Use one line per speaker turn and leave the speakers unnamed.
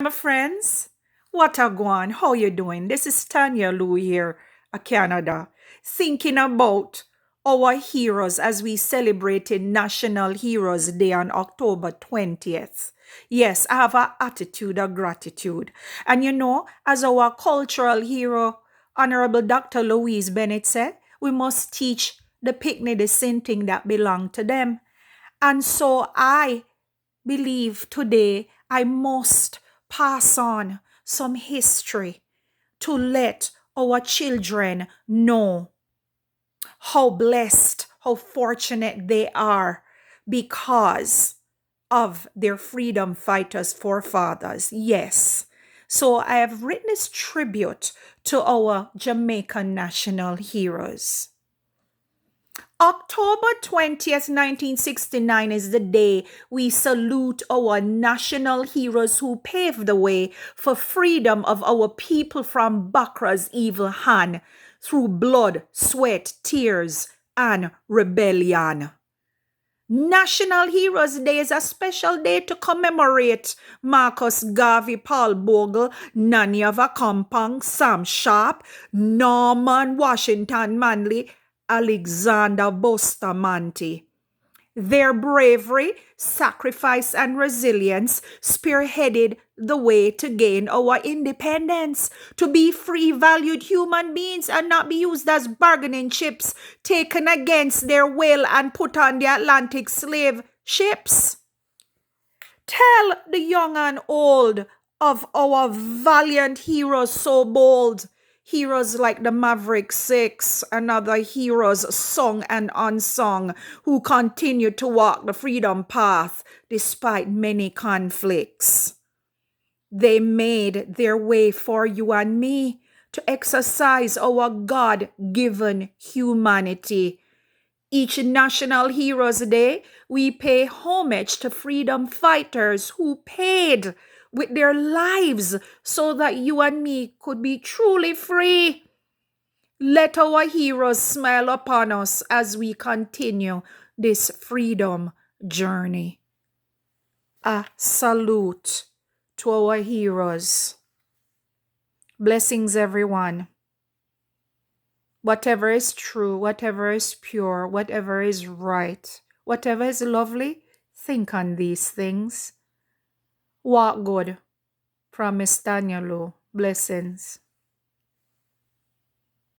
My friends, what a going? How you doing? This is Tanya Lou here, Canada, thinking about our heroes as we celebrated National Heroes Day on October 20th. Yes, I have an attitude of gratitude. And as our cultural hero, Honorable Dr. Louise Bennett said, we must teach the picnic the same thing that belong to them. And so I believe today I must pass on some history to let our children know how blessed, how fortunate they are because of their freedom fighters forefathers. Yes. So I have written this tribute to our Jamaican national heroes. October 20th, 1969 is the day we salute our national heroes who paved the way for freedom of our people from Bakra's evil hand through blood, sweat, tears, and rebellion. National Heroes Day is a special day to commemorate Marcus Garvey, Paul Bogle, Nanya Vakompong, Sam Sharp, Norman Washington Manley, Alexander Bustamante. Their bravery, sacrifice, and resilience spearheaded the way to gain our independence, to be free, valued human beings and not be used as bargaining chips taken against their will and put on the Atlantic slave ships. Tell the young and old of our valiant heroes so bold. Heroes like the Maverick Six and other heroes sung and unsung who continue to walk the freedom path despite many conflicts. They made their way for you and me to exercise our God-given humanity. Each National Heroes Day, we pay homage to freedom fighters who paid with their lives so that you and me could be truly free. Let our heroes smile upon us as we continue this freedom journey. A salute to our heroes. Blessings, everyone. Whatever is true, whatever is pure, whatever is right, whatever is lovely, think on these things. Walk good. From Miss Tanya Lou. Blessings.